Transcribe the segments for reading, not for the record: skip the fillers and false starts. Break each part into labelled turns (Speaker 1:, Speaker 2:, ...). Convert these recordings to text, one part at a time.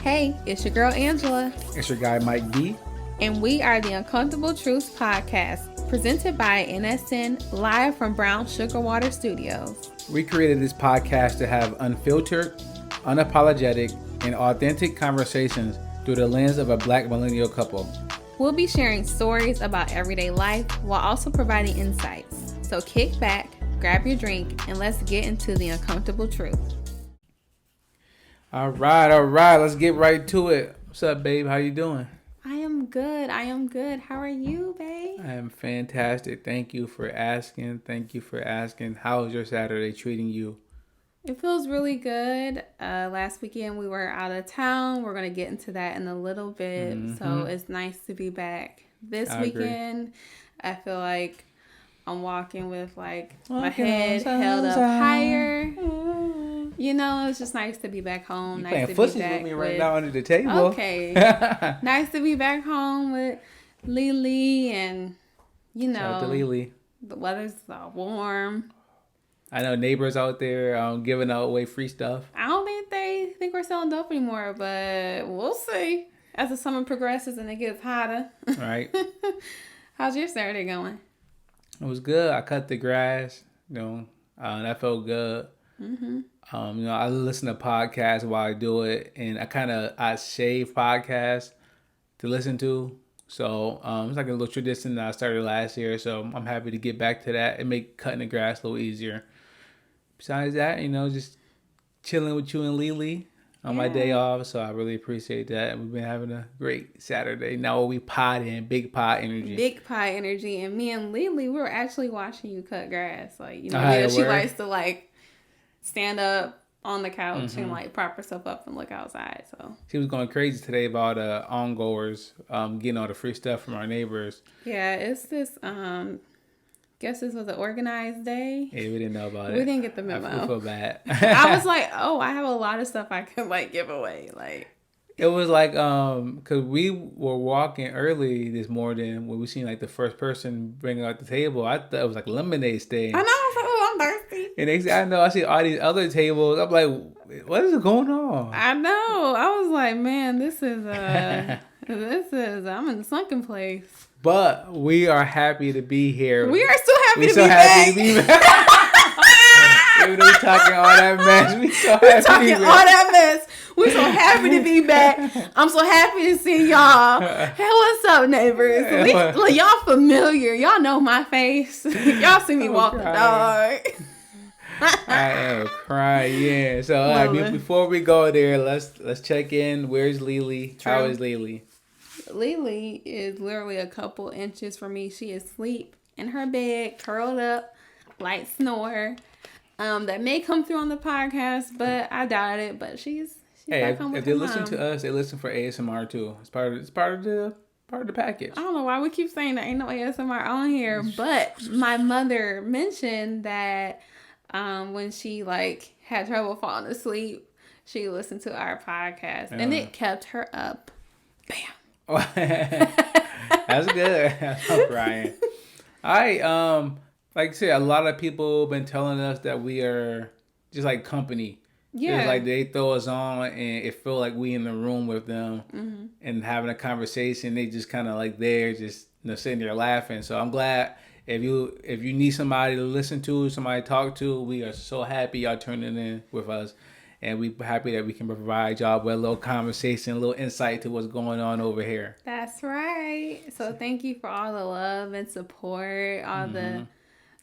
Speaker 1: Hey, it's your girl Angela.
Speaker 2: It's your guy Mike D.
Speaker 1: And we are the Uncomfortable Truths Podcast, presented by NSN, live from Brown Sugar Water Studios.
Speaker 2: We created this podcast to have unfiltered, unapologetic, and authentic conversations through the lens of a Black millennial couple.
Speaker 1: We'll be sharing stories about everyday life while also providing insights. So kick back, grab your drink, and let's get into the uncomfortable truth.
Speaker 2: All right. Let's get right to it. What's up, babe? How you doing?
Speaker 1: I am good. How are you, babe?
Speaker 2: I am fantastic. Thank you for asking. How is your Saturday treating you?
Speaker 1: It feels really good. Last weekend we were out of town. We're going to get into that in a little bit.
Speaker 2: Mm-hmm.
Speaker 1: So it's nice to be back. This weekend, I feel like I'm walking with my head held up higher. You know, it's just nice to be back home.
Speaker 2: You're playing footsie with me right now under the table.
Speaker 1: Okay. Nice to be back home with Lily and, you know.
Speaker 2: Shout out to Lily.
Speaker 1: The weather's warm.
Speaker 2: I know neighbors out there giving away free stuff.
Speaker 1: I don't think they think we're selling dope anymore, but we'll see as the summer progresses and it gets hotter.
Speaker 2: Right.
Speaker 1: How's your Saturday going?
Speaker 2: It was good. I cut the grass. That felt good.
Speaker 1: Mm-hmm.
Speaker 2: I listen to podcasts while I do it, and I save podcasts to listen to. So it's like a little tradition that I started last year. So I'm happy to get back to that and make cutting the grass a little easier. Besides that, just chilling with you and Lily on my day off. So I really appreciate that. And we've been having a great Saturday. Now we potting, big pot energy.
Speaker 1: Big pie energy. And me and Lily, we were actually watching you cut grass. She likes to stand up on the couch and prop herself up and look outside. So
Speaker 2: she was going crazy today about ongoers getting all the free stuff from our neighbors.
Speaker 1: Yeah, it's this guess this was an organized day.
Speaker 2: Yeah, we didn't know about it.
Speaker 1: We didn't get the memo.
Speaker 2: I feel bad.
Speaker 1: I was like, I have a lot of stuff I could give away.
Speaker 2: It was because we were walking early this morning when we seen the first person bring out the table. I thought it was like a lemonade stand.
Speaker 1: I know. I was like, I'm thirsty.
Speaker 2: And next thing I know, I see all these other tables. I'm like, what is going on?
Speaker 1: I know. I was like, man, this is I'm in the sunken place.
Speaker 2: But we are happy to be here.
Speaker 1: We are so happy to be back.
Speaker 2: Even though we're talking all that mess, we
Speaker 1: so happy to be back. I'm so happy to see y'all. Hey, what's up, neighbors? Y'all familiar. Y'all know my face. Y'all see me walk the dog.
Speaker 2: I am crying. Yeah. So before we go there, let's check in. Where's Lily?
Speaker 1: True.
Speaker 2: How is Lily?
Speaker 1: Lily is literally a couple inches from me. She is asleep in her bed, curled up, light snore. That may come through on the podcast, but I doubt it. But she's back home with her mom.
Speaker 2: If they listen to us, they listen for ASMR too. It's part of the package.
Speaker 1: I don't know why we keep saying that ain't no ASMR on here, but my mother mentioned that when she had trouble falling asleep, she listened to our podcast and it kept her up. Bam.
Speaker 2: That's good. I'm crying. Like I said, a lot of people have been telling us that we are just like company. Yeah. It's they throw us on and it feel like we in the room with them and having a conversation. They just kind of there, just sitting there laughing. So I'm glad if you need somebody to listen to, somebody to talk to, we are so happy y'all tuning in with us. And we're happy that we can provide y'all with a little conversation, a little insight to what's going on over here.
Speaker 1: That's right. So thank you for all the love and support, all the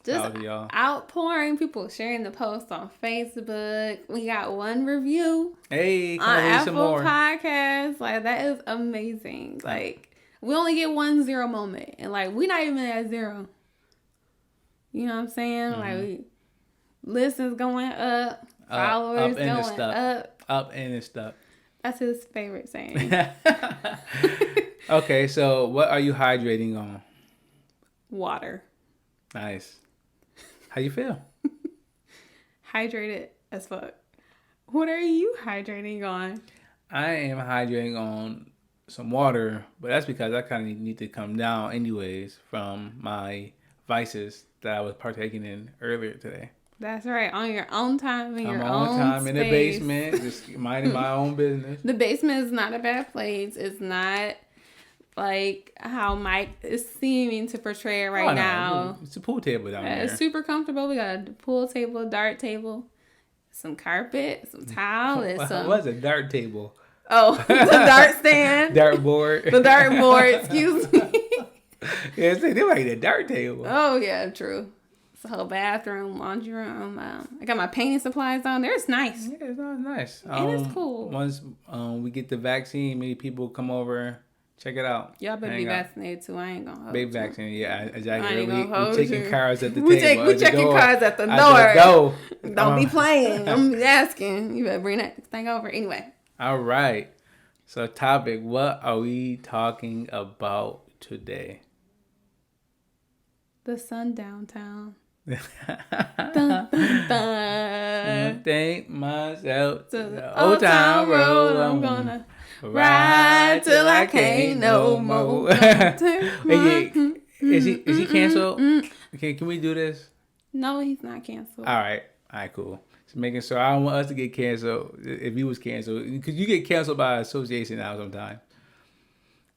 Speaker 1: just outpouring, people sharing the post on Facebook. We got one review on Apple Podcasts. That is amazing. We only get 1 0 moment. And we're not even at 0. You know what I'm saying? Listens going up. Followers going up.
Speaker 2: Up and stuff.
Speaker 1: That's his favorite saying.
Speaker 2: Okay, so what are you hydrating on?
Speaker 1: Water.
Speaker 2: Nice. How you feel?
Speaker 1: Hydrated as fuck. What are you hydrating on?
Speaker 2: I am hydrating on some water, but that's because I kind of need to come down anyways from my vices that I was partaking in earlier today.
Speaker 1: That's right. On your own time, in your own
Speaker 2: time
Speaker 1: space.
Speaker 2: In the basement, just minding my own business.
Speaker 1: The basement is not a bad place. It's not like how Mike is seeming to portray it right now.
Speaker 2: It's a pool table down there.
Speaker 1: It's super comfortable. We got a pool table, a dart table, some carpet, some tile, and some...
Speaker 2: What's a dart table?
Speaker 1: Oh, the dart stand.
Speaker 2: Dart board.
Speaker 1: The dart board, excuse me.
Speaker 2: Yeah, they like the dart table.
Speaker 1: Oh, yeah, true. It's a whole bathroom, laundry room. I got my painting supplies down there. It's nice.
Speaker 2: Yeah, it's nice.
Speaker 1: And it's cool.
Speaker 2: Once we get the vaccine, maybe people come over, check it out.
Speaker 1: Y'all better be vaccinated too. I ain't gonna hold you.
Speaker 2: Be vaccinated, yeah, exactly.
Speaker 1: I ain't gonna hold
Speaker 2: we taking cards at the
Speaker 1: we
Speaker 2: table.
Speaker 1: We checking cards at the door. Don't be playing. I'm asking. You better bring that thing over. Anyway.
Speaker 2: All right. So topic, what are we talking about today?
Speaker 1: The Sundown town. Dun, dun, dun.
Speaker 2: Take myself to the old town road.
Speaker 1: I'm gonna ride till I can't no more.
Speaker 2: Is he canceled? Okay, can we do this?
Speaker 1: No, he's not canceled.
Speaker 2: All right, cool. Just making sure. I don't want us to get canceled if he was canceled, because you get canceled by association now sometimes.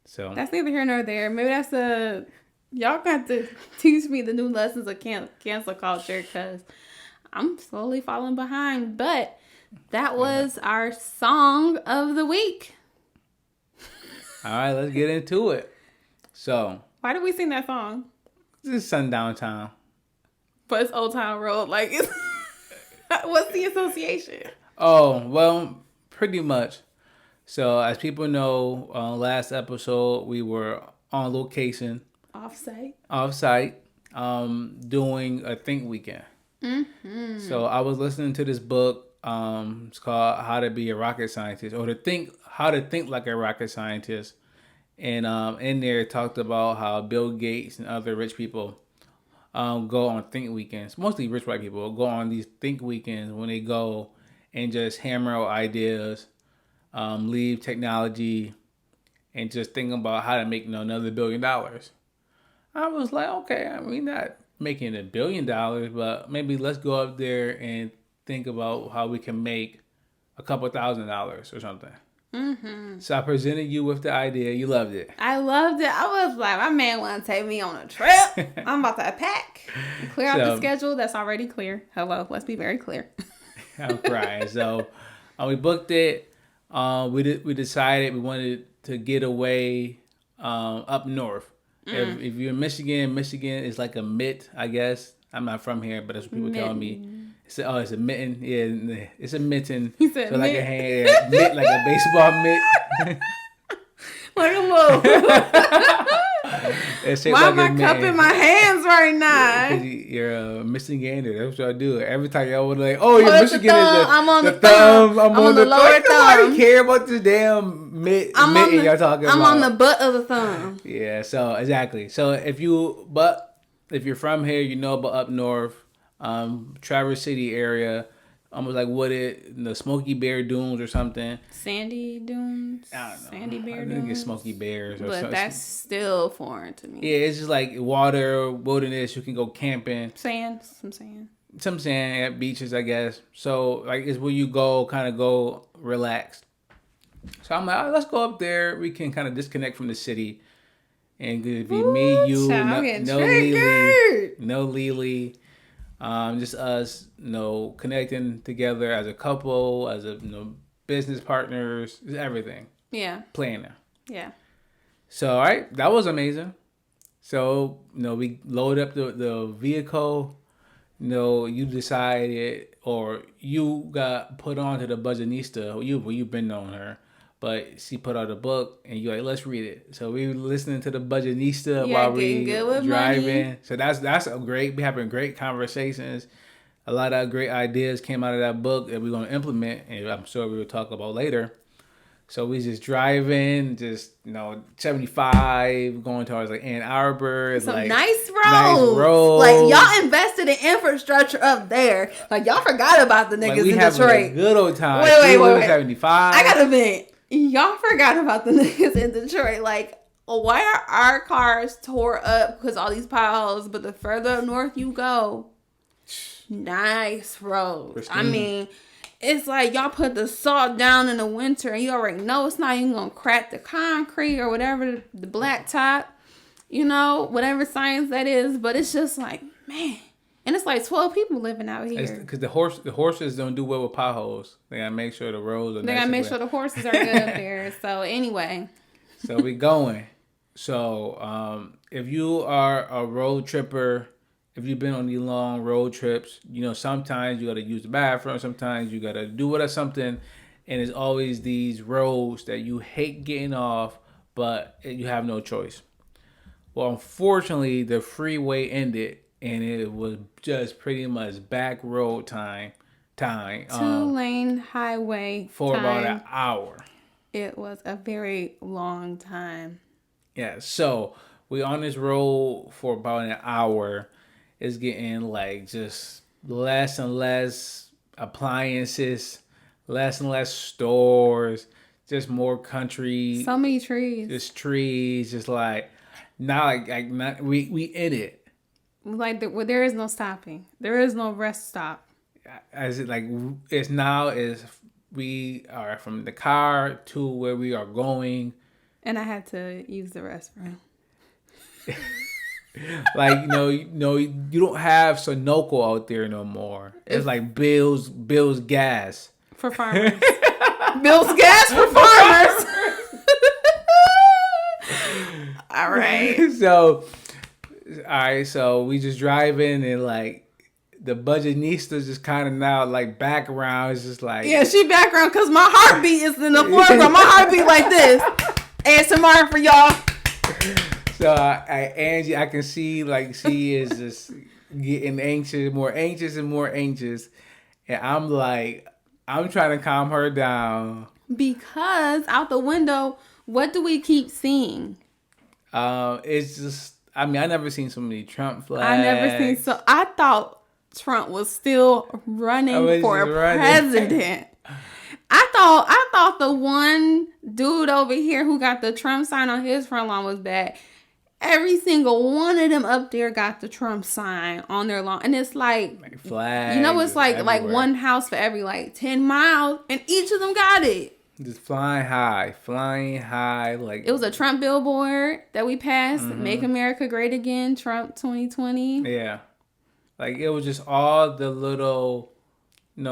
Speaker 2: So
Speaker 1: that's neither here nor there. Maybe that's y'all got to teach me the new lessons of cancel culture, because I'm slowly falling behind. But that was our song of the week.
Speaker 2: All right, let's get into it. So,
Speaker 1: why did we sing that song?
Speaker 2: This is Sundown Town.
Speaker 1: But it's Old Town Road. Like, what's the association?
Speaker 2: Oh, well, pretty much. So, as people know, last episode, we were on location. Off-site, doing a think weekend. Mm-hmm. So I was listening to this book. It's called How to Be a Rocket Scientist, or How to Think Like a Rocket Scientist. And in there it talked about how Bill Gates and other rich people go on think weekends. Mostly rich white people go on these think weekends when they go and just hammer out ideas, leave technology, and just think about how to make another $1 billion. I was like, okay, we're not making $1 billion, but maybe let's go up there and think about how we can make a couple $1,000s or something. Mm-hmm. So I presented you with the idea. You loved it.
Speaker 1: I loved it. I was like, my man want to take me on a trip. I'm about to pack, clear out the schedule that's already clear. Hello, let's be very clear.
Speaker 2: I'm crying. So we booked it. We decided we wanted to get away up north. If you're in Michigan is like a mitt, I guess. I'm not from here, but that's what people tell me. It's a mitten. Yeah, it's a mitten.
Speaker 1: He said
Speaker 2: so like a hand, mitt, like a baseball mitt.
Speaker 1: Like a little. Why am I cupping my hands right now?
Speaker 2: You're a Michigander. That's what I do. Every time y'all would like, oh, you're Michigan.
Speaker 1: I'm on the thumb. I'm on the lower thumb.
Speaker 2: Nobody care about this damn mitten y'all talking about.
Speaker 1: I'm on the butt of the thumb.
Speaker 2: Yeah, so exactly. So if you're from here, you know about up north, Traverse City area, almost like the Smoky Bear Dunes or something.
Speaker 1: Sandy Dunes?
Speaker 2: I don't know.
Speaker 1: Sandy Bear Dunes?
Speaker 2: I think it's Smoky Bears.
Speaker 1: But that's still foreign to me.
Speaker 2: Yeah, it's just like water, wilderness. You can go camping.
Speaker 1: Some sand.
Speaker 2: Some sand at beaches, I guess. So, like, it's where you kind of go relaxed. So I'm like, let's go up there. We can kind of disconnect from the city. And it'd be me, you, no Lily. Just us, connecting together as a couple, as a business partners, everything.
Speaker 1: Yeah.
Speaker 2: Planning.
Speaker 1: Yeah.
Speaker 2: So, all right, that was amazing. So, we load up the vehicle. You decided, or you got put on to the Budgetnist. You've been on her. But she put out a book, and you're like, let's read it. So we were listening to the Budgetnist while we driving. Money. So that's a great. We having great conversations. A lot of great ideas came out of that book that we're going to implement, and I'm sure we will talk about later. So we just driving, 75, going towards like Ann Arbor.
Speaker 1: Some like, nice roads. Like y'all invested in infrastructure up there. Like y'all forgot about the niggas in Detroit.
Speaker 2: A good old time.
Speaker 1: Wait.
Speaker 2: 75.
Speaker 1: I gotta admit. Y'all forgot about the niggas in Detroit. Like, why are our cars tore up because all these potholes? But the further north you go, nice roads.
Speaker 2: Pristine.
Speaker 1: I mean, it's like y'all put the salt down in the winter and you already know it's not even going to crack the concrete or whatever, the black top, you know, whatever science that is. But it's just like, man. And it's like 12 people living out here.
Speaker 2: Because the horses don't do well with potholes. They got to make sure the roads are
Speaker 1: They got to make sure the horses are good up there. So anyway.
Speaker 2: So we going. So if you are a road tripper, if you've been on these long road trips, you know, sometimes you got to use the bathroom. Sometimes you got to do it or something. And it's always these roads that you hate getting off, but you have no choice. Well, unfortunately, the freeway ended, and it was just pretty much back road time.
Speaker 1: 2-lane highway
Speaker 2: for
Speaker 1: time.
Speaker 2: About an hour.
Speaker 1: It was a very long time.
Speaker 2: Yeah, so we on this road for about an hour. It's getting like just less and less appliances, less and less stores, just more country.
Speaker 1: So many trees.
Speaker 2: Just trees, just like not not we in it.
Speaker 1: Like there is no stopping. There is no rest stop.
Speaker 2: As it like it's now is we are from the car to where we are going. And
Speaker 1: I had to use the restroom.
Speaker 2: Like, you don't have Sunoco out there no more. It's like Bill's gas.
Speaker 1: For farmers. Bill's gas for farmers. All right.
Speaker 2: So we just driving and like the Budgetnist is just kind of now like background. It's just like.
Speaker 1: Yeah, she background because my heartbeat is in the foreground. My heartbeat like this. ASMR for y'all.
Speaker 2: So Angie, I can see like she is just getting anxious, more anxious and more anxious. And I'm like, I'm trying to calm her down.
Speaker 1: Because out the window, what do we keep seeing?
Speaker 2: It's just, I mean, I never seen so many Trump flags.
Speaker 1: I thought Trump was still running for president. I thought the one dude over here who got the Trump sign on his front lawn was bad. Every single one of them up there got the Trump sign on their lawn. And it's like
Speaker 2: flags.
Speaker 1: You know, it's like one house for every like 10 miles. And each of them got it.
Speaker 2: Just flying high. Like
Speaker 1: it was a Trump billboard that we passed. Mm-hmm. Make America Great Again, Trump 2020.
Speaker 2: Yeah. Like it was just all the little,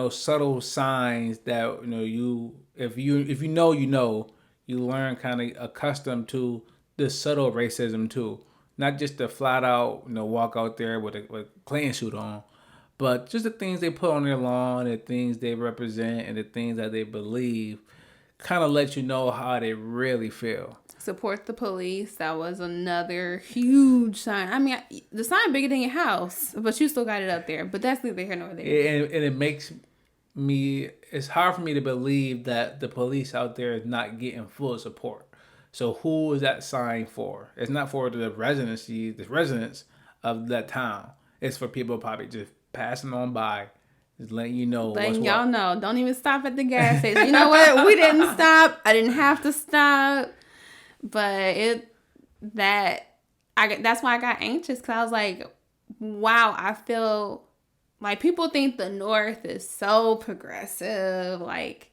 Speaker 2: subtle signs that, if you know, you learn kind of accustomed to the subtle racism too. Not just the flat out, walk out there with a Klan suit on, but just the things they put on their lawn, the things they represent, and the things that they believe kind of let you know how they really feel.
Speaker 1: Support the police. That was another huge sign. I mean, the sign bigger than your house, but you still got it up there. But that's neither here nor there.
Speaker 2: And it makes it's hard for me to believe that the police out there is not getting full support. So who is that sign for? It's not for the residents of that town. It's for people probably just passing on by, just letting you know.
Speaker 1: Letting y'all know. Don't even stop at the gas station. You know what? We didn't stop. I didn't have to stop. But that's why I got anxious, because I was like, wow, I feel like people think the North is so progressive. Like,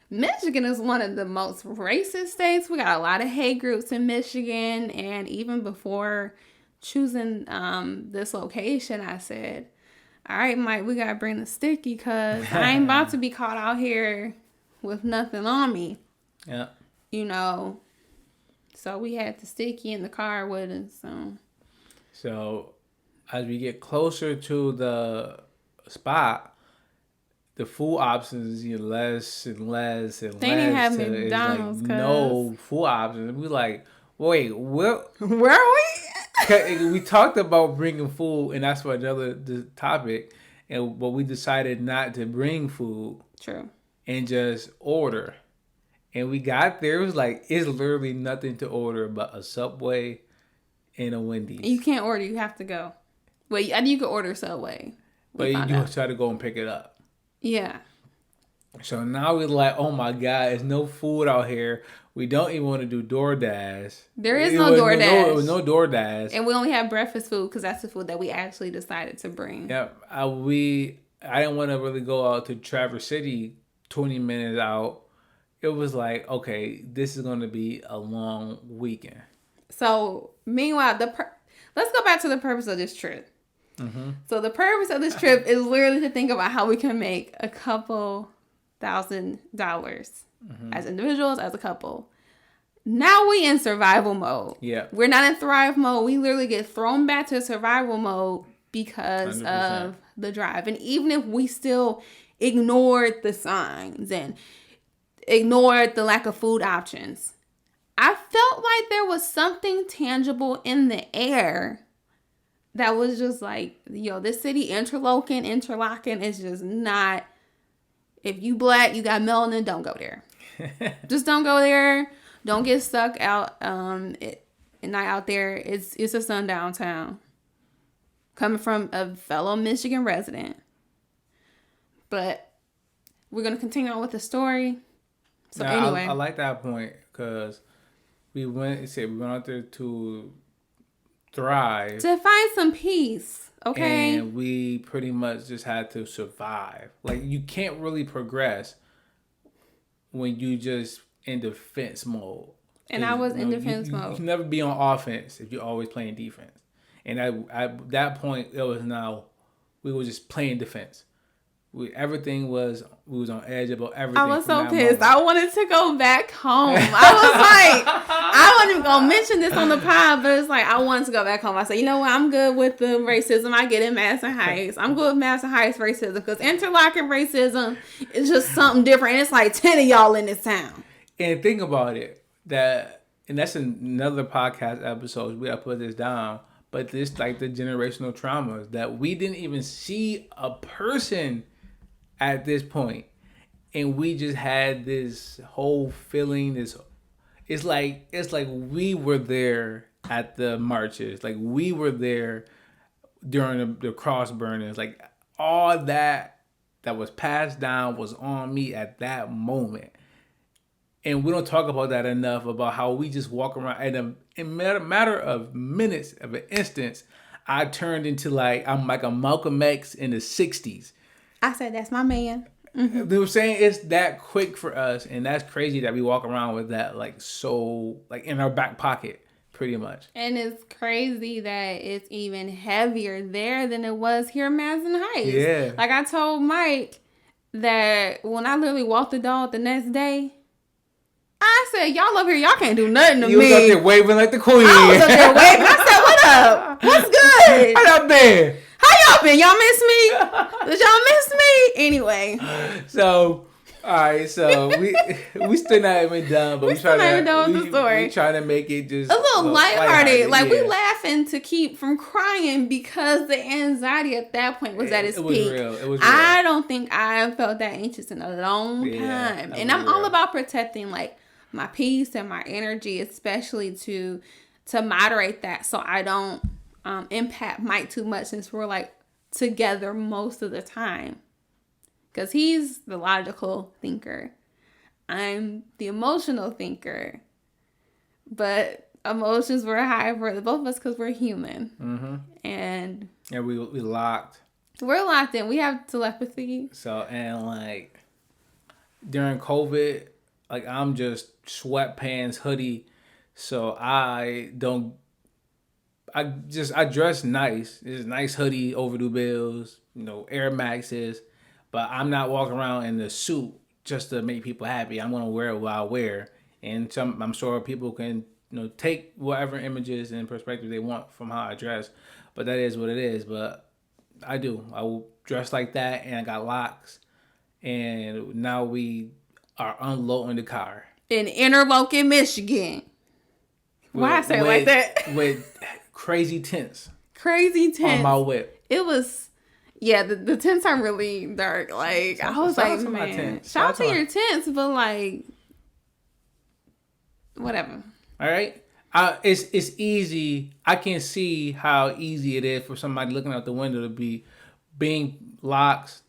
Speaker 1: Michigan is one of the most racist states. We got a lot of hate groups in Michigan. And even before choosing this location, I said, all right, Mike, we got to bring the sticky, because I ain't about to be caught out here with nothing on me.
Speaker 2: Yeah.
Speaker 1: So we had the sticky in the car with us.
Speaker 2: So as we get closer to the spot, the food options get less and less and less.
Speaker 1: They didn't have McDonald's.
Speaker 2: Like no food options. We like, wait, where
Speaker 1: are we?
Speaker 2: We talked about bringing food, and that's for another topic. But we decided not to bring food.
Speaker 1: True.
Speaker 2: And just order. And we got there. It was like, it's literally nothing to order but a Subway and a Wendy's.
Speaker 1: You can't order. You have to go. Wait, you can order Subway.
Speaker 2: But you try to go and pick it up.
Speaker 1: Yeah.
Speaker 2: So now we're like, oh my God, there's no food out here. We don't even want to do DoorDash.
Speaker 1: There is no DoorDash.
Speaker 2: It was no DoorDash.
Speaker 1: And we only have breakfast food because that's the food that we actually decided to bring.
Speaker 2: Yep. I didn't want to really go out to Traverse City 20 minutes out. It was like, okay, this is going to be a long weekend.
Speaker 1: So, meanwhile, let's go back to the purpose of this trip. Mm-hmm. So, the purpose of this trip is literally to think about how we can make a couple $1,000 as individuals, as a couple. Now we in survival mode. Yeah. We're not in thrive mode. We literally get thrown back to survival mode because 100%. Of the drive. And even if we still ignored the signs and ignored the lack of food options, I felt like there was something tangible in the air that was just like, this city, Interlochen is just not, if you black, you got melanin, don't go there. Just don't go there. Don't get stuck out night out there. It's a sundown town. Coming from a fellow Michigan resident. But we're going to continue on with the story. So
Speaker 2: now,
Speaker 1: anyway.
Speaker 2: I like that point because we went out there to thrive.
Speaker 1: To find some peace, okay?
Speaker 2: And we pretty much just had to survive. Like, you can't really progress when you just in defense mode.
Speaker 1: And I was in defense mode.
Speaker 2: You can never be on offense if you're always playing defense. And at that point, we were just playing defense. We was on edge about everything.
Speaker 1: I was so pissed. I wanted to go back home. I was like, I wasn't even going to mention this on the pod, but it's like, I wanted to go back home. I said, you know what? I'm good with the racism I get in Madison Heights. I'm good with Madison Heights racism because Interlochen racism is just something different. And it's like 10 of y'all in this town.
Speaker 2: And think about it, and that's another podcast episode. We got to put this down. But this, like, the generational traumas that we didn't even see a person at this point, and we just had this whole feeling. It's like we were there at the marches, like we were there during the cross burnings, like all that was passed down was on me at that moment. And we don't talk about that enough, about how we just walk around. And in a matter of minutes, of an instance, I turned into I'm like a Malcolm X in the 60s.
Speaker 1: I said, that's my man. Mm-hmm.
Speaker 2: They were saying it's that quick for us. And that's crazy that we walk around with that in our back pocket, pretty much.
Speaker 1: And it's crazy that it's even heavier there than it was here in Madison Heights.
Speaker 2: Yeah.
Speaker 1: Like I told Mike that when I literally walked the dog the next day, I said, y'all up here, y'all can't do nothing to me.
Speaker 2: You was up there waving like the queen.
Speaker 1: I was up there waving. I said, what up? What's good?
Speaker 2: How y'all been?
Speaker 1: How y'all been? Y'all miss me? Did y'all miss me? Anyway.
Speaker 2: So, all right. So, we still not even done, but we trying to make it just
Speaker 1: a little lighthearted. Like, we laughing to keep from crying because the anxiety at that point was at its peak.
Speaker 2: Real. It was real.
Speaker 1: I don't think I felt that anxious in a long time. And I'm all about protecting, my peace and my energy, especially to moderate that so I don't impact Mike too much, since we're together most of the time, because he's the logical thinker, I'm the emotional thinker, but emotions were high for the both of us because we're human. Mm-hmm. And
Speaker 2: we locked.
Speaker 1: We're locked in. We have telepathy.
Speaker 2: So, and during COVID, I'm just sweatpants, hoodie. So I dress nice. It's nice hoodie, overdue bills, Air Maxes. But I'm not walking around in the suit just to make people happy. I'm going to wear what I wear. And I'm sure people can, take whatever images and perspective they want from how I dress. But that is what it is. But I will dress like that, and I got locks. And now we are unloading the car
Speaker 1: in Interlochen, Michigan. Why I say it like that?
Speaker 2: With crazy tents
Speaker 1: on
Speaker 2: my whip.
Speaker 1: It was, the tents are really dark. I was like, man, shout out to your tents, but whatever.
Speaker 2: All right, it's easy. I can see how easy it is for somebody looking out the window to be being locks,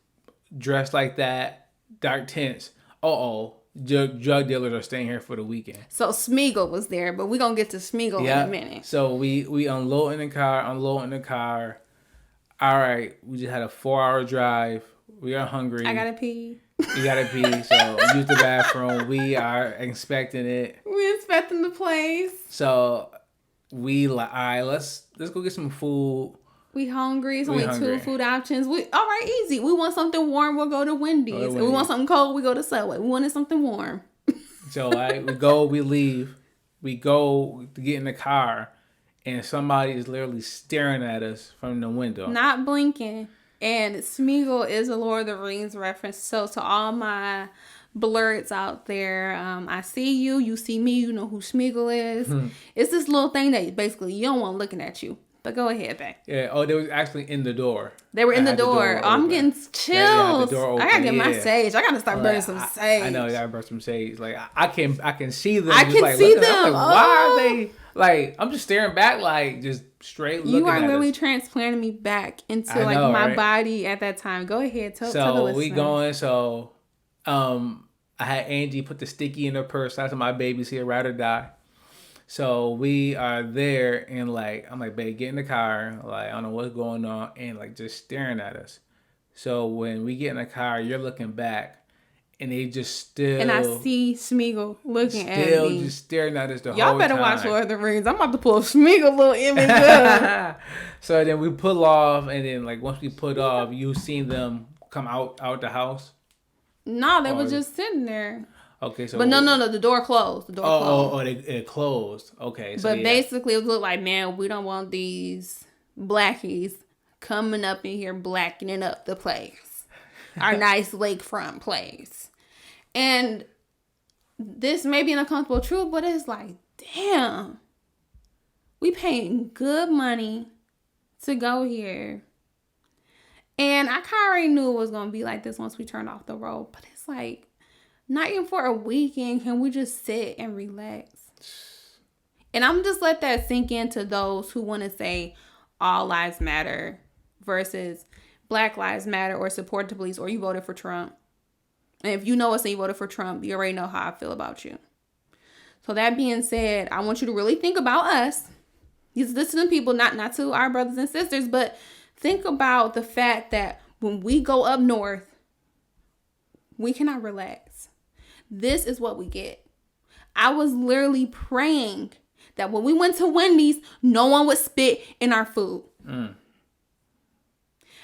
Speaker 2: dressed like that, dark tents. Drug dealers are staying here for the weekend.
Speaker 1: So Smeagol was there, but we're going to get to Smeagol in a minute.
Speaker 2: So we unload in the car. All right, we just had a 4-hour drive. We are hungry.
Speaker 1: I got to pee.
Speaker 2: You got to pee, so use the bathroom. We are inspecting it.
Speaker 1: We're inspecting the place.
Speaker 2: So we all right, let's go get some food.
Speaker 1: We hungry. It's only 2 food options. All right, easy. We want something warm, we'll go to Wendy's. If we want something cold, we go to Subway. We wanted something warm.
Speaker 2: So we leave. We go to get in the car, and somebody is literally staring at us from the window.
Speaker 1: Not blinking. And Smeagol is a Lord of the Rings reference. So to all my blurs out there, I see you, you see me, you know who Smeagol is. It's this little thing that basically you don't want looking at you. But go ahead, babe.
Speaker 2: Yeah. Oh, they was actually in the door.
Speaker 1: They were in the door. I'm getting chills. I gotta get my sage. I gotta start burning some sage.
Speaker 2: I know. I gotta burn some sage. Like I can see them.
Speaker 1: I can see them.
Speaker 2: I'm like, why are they? Like I'm just staring back, like just straight looking.
Speaker 1: You are literally transplanting me back into my body at that time. Go ahead. Tell the listeners. So we going.
Speaker 2: So, I had Angie put the sticky in her purse. After my baby's here, ride or die. So we are there, and like I'm like, babe, get in the car. Like I don't know what's going on, and like just staring at us. So when we get in the car, you're looking back, and they just still.
Speaker 1: And I see Smeagol looking at me.
Speaker 2: Still just staring at us the whole time.
Speaker 1: Y'all better watch Lord of the Rings. I'm about to pull Smeagol little image up.
Speaker 2: So then we pull off, and then like once we put off, you seen them come out the house.
Speaker 1: No, they were just sitting there.
Speaker 2: Okay, so
Speaker 1: but no, the door closed. The door closed.
Speaker 2: It closed. Okay, so
Speaker 1: but basically, it looked like, man, we don't want these blackies coming up in here blackening up the place, our nice lakefront place. And this may be an uncomfortable truth, but it's like, damn, we paying good money to go here, and I kind of already knew it was gonna be like this once we turned off the road. But it's like, not even for a weekend can we just sit and relax? And I'm just let that sink into those who want to say all lives matter versus Black Lives Matter or support the police or you voted for Trump. And if you know us and you voted for Trump, you already know how I feel about you. So that being said, I want you to really think about us. These listening people, not to our brothers and sisters, but think about the fact that when we go up north, we cannot relax. This is what we get. I was literally praying that when we went to Wendy's, no one would spit in our food.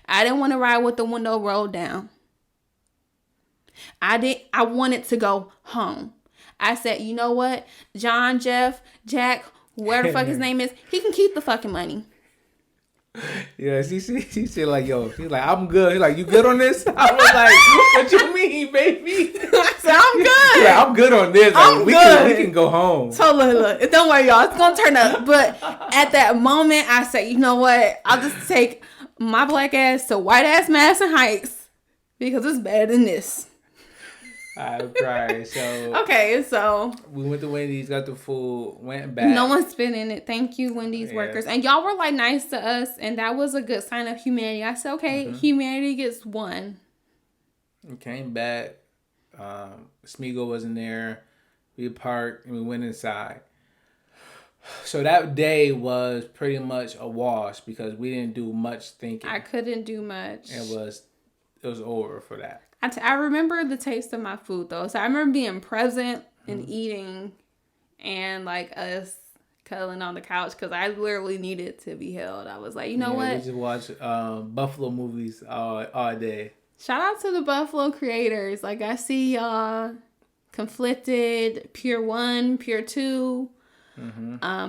Speaker 1: I didn't want to ride with the window rolled down. I wanted to go home. I said, you know what? John, Jeff, Jack, whatever the fuck his name is, he can keep the fucking money.
Speaker 2: Yeah, she said like, yo, she's like, I'm good. He's like, you good on this? I was like, what you mean, baby?
Speaker 1: I said, I'm good.
Speaker 2: Yeah, I'm good on this.
Speaker 1: I'm good.
Speaker 2: We can go home.
Speaker 1: So look, don't worry, y'all. It's gonna turn up. But at that moment, I said, you know what? I'll just take my black ass to white ass Madison Heights because it's better than this.
Speaker 2: I cried. So
Speaker 1: okay, so
Speaker 2: we went to Wendy's, got the food, went back.
Speaker 1: No one's been in it. Thank you, Wendy's workers, and y'all were like nice to us, and that was a good sign of humanity. I said, okay, humanity gets one.
Speaker 2: We came back. Smeagol wasn't there. We parked and we went inside. So that day was pretty much a wash because we didn't do much thinking.
Speaker 1: I couldn't do much.
Speaker 2: It was over for that.
Speaker 1: I remember the taste of my food though. So I remember being present and eating and like us cuddling on the couch because I literally needed to be held. I was like, you know what?
Speaker 2: We just watch Buffalo movies all day.
Speaker 1: Shout out to the Buffalo creators. Like I see y'all Conflicted, Pure 1, Pure 2.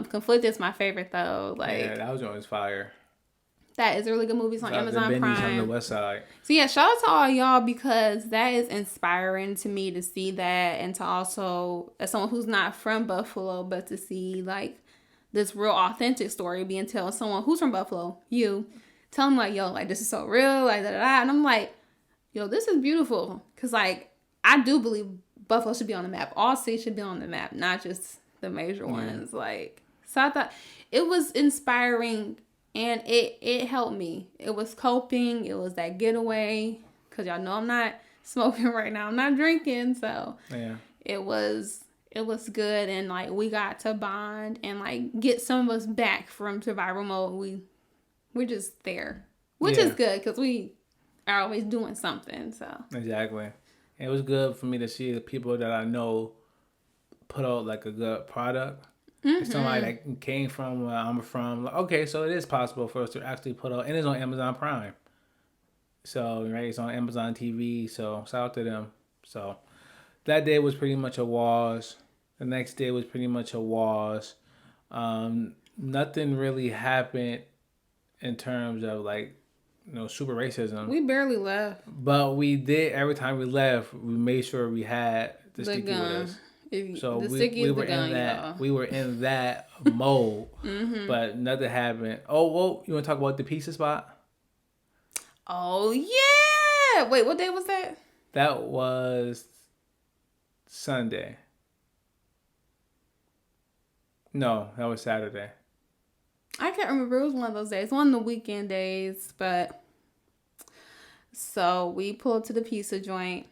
Speaker 1: Conflicted is my favorite though. Like
Speaker 2: yeah, that was always fire.
Speaker 1: That is a really good movie. It's on Amazon Prime.
Speaker 2: On the West Side.
Speaker 1: So yeah, shout out to all y'all because that is inspiring to me to see that, and to also, as someone who's not from Buffalo, but to see like this real authentic story being told. Someone who's from Buffalo, you tell them like, yo, like this is so real, like da da da, and I'm like, yo, this is beautiful because like I do believe Buffalo should be on the map. All cities should be on the map, not just the major ones. Like, so I thought it was inspiring. And it helped me. It was coping. It was that getaway. Because y'all know I'm not smoking right now. I'm not drinking, so
Speaker 2: yeah,
Speaker 1: it was good, and like we got to bond and like get some of us back from survival mode. We're just there, which is good because we are always doing something. So
Speaker 2: exactly, it was good for me to see the people that I know put out like a good product. Somebody that came from where I'm from. Like, okay, so it is possible for us to actually put out, and it's on Amazon Prime. So right, it's on Amazon TV. So shout out to them. So that day was pretty much a wash. The next day was pretty much a wash. Nothing really happened in terms of like, super racism.
Speaker 1: We barely left.
Speaker 2: But we did, every time we left, we made sure we had the sticky
Speaker 1: gun
Speaker 2: with us. So
Speaker 1: we were
Speaker 2: gun,
Speaker 1: in that. Y'all.
Speaker 2: We were in that mode. But nothing happened. Oh, well, you want to talk about the pizza spot?
Speaker 1: Oh yeah! Wait, what day was that?
Speaker 2: That was Sunday. No, that was Saturday.
Speaker 1: I can't remember. It was one of those days. One of the weekend days. But so we pulled to the pizza joint.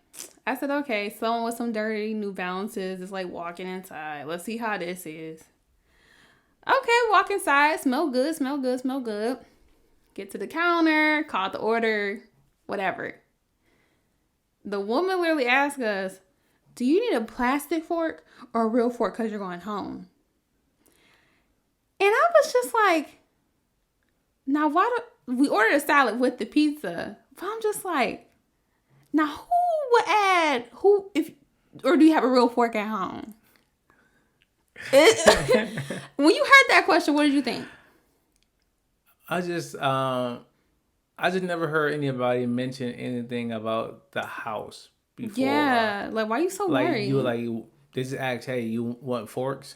Speaker 1: I said, okay, someone with some dirty New Balances is like walking inside. Let's see how this is. Okay, walk inside. Smell good, smell good, smell good. Get to the counter, call the order, whatever. The woman literally asked us, do you need a plastic fork or a real fork because you're going home? And I was just like, now we ordered a salad with the pizza. But I'm just like, now who would add, or do you have a real fork at home? When you heard that question, what did you think?
Speaker 2: I just never heard anybody mention anything about the house before.
Speaker 1: Yeah, like why are you so worried?
Speaker 2: You were like, they just asked, hey, you want forks?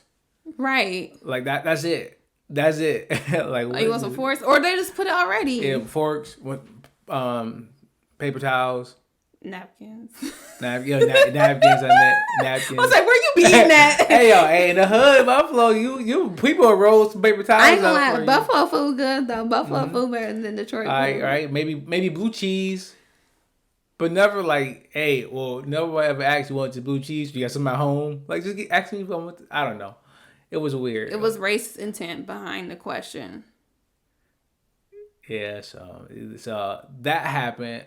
Speaker 1: Right.
Speaker 2: Like that's it. That's it. Like
Speaker 1: you want some forks, or they just put it already?
Speaker 2: Yeah, forks with paper towels.
Speaker 1: Napkins.
Speaker 2: Napkins. I meant napkins.
Speaker 1: I was like, where you be eating that?
Speaker 2: Hey, in the hood, Buffalo, you people roll some paper towels.
Speaker 1: I ain't gonna lie, Buffalo food good though. Buffalo food better than Detroit food.
Speaker 2: All right, maybe blue cheese, but never like, hey, well, never ever asked you want the blue cheese. You got some at home? Like, just ask me if I want. I don't know. It was weird.
Speaker 1: It was race intent behind the question.
Speaker 2: Yeah, so that happened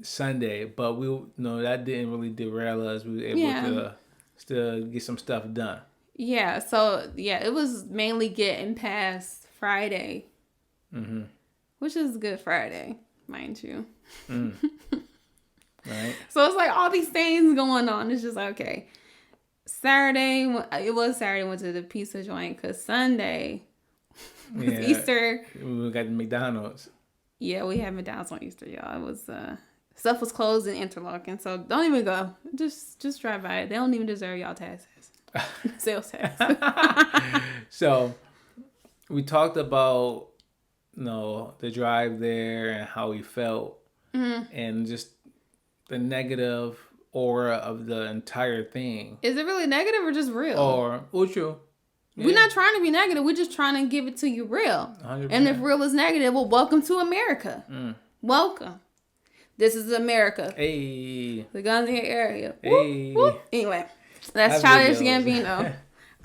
Speaker 2: Sunday, but that didn't really derail us. We were able to still get some stuff done.
Speaker 1: Yeah, so it was mainly getting past Friday, which is Good Friday, mind you.
Speaker 2: Right.
Speaker 1: So it's like all these things going on. It's just like, okay. Saturday, it was Saturday, went to the pizza joint because Sunday was Easter.
Speaker 2: We got the McDonald's.
Speaker 1: Yeah, we had McDonald's on Easter, y'all. It was stuff was closed in Interlochen, so don't even go. Just drive by it. They don't even deserve y'all taxes. Sales tax.
Speaker 2: So we talked about the drive there and how we felt, and just the negative aura of the entire thing.
Speaker 1: Is it really negative or just real?
Speaker 2: True. Yeah.
Speaker 1: We're not trying to be negative. We're just trying to give it to you real.
Speaker 2: 100%.
Speaker 1: And if real is negative, well, welcome to America. Welcome. This is America.
Speaker 2: Hey.
Speaker 1: The guns in your area.
Speaker 2: Hey.
Speaker 1: Whoop, whoop. Anyway, that's Childish Gambino.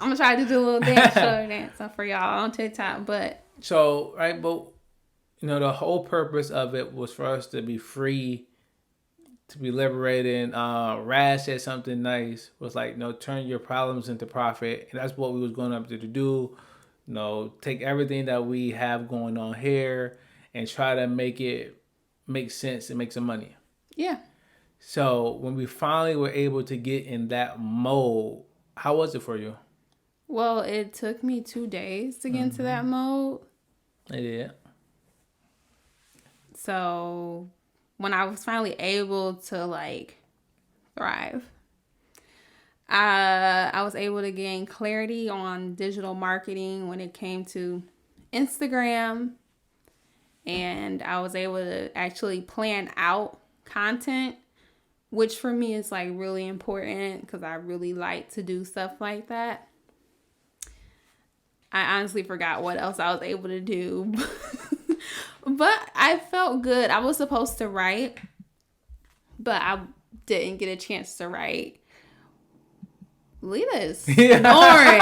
Speaker 1: I'm going to try to do a little dance for y'all on TikTok. But
Speaker 2: so, right, but the whole purpose of it was for us to be free, to be liberated. Raz said something nice, was like, turn your problems into profit. And that's what we was going up there to do. Take everything that we have going on here and try to make it make sense and make some money.
Speaker 1: Yeah.
Speaker 2: So when we finally were able to get in that mode, how was it for you?
Speaker 1: Well, it took me 2 days to get into that mode.
Speaker 2: It did.
Speaker 1: So when I was finally able to thrive, I was able to gain clarity on digital marketing when it came to Instagram, and I was able to actually plan out content, which for me is really important because I really like to do stuff like that. I honestly forgot what else I was able to do. But I felt good. I was supposed to write but I didn't get a chance to write. Lita is snoring.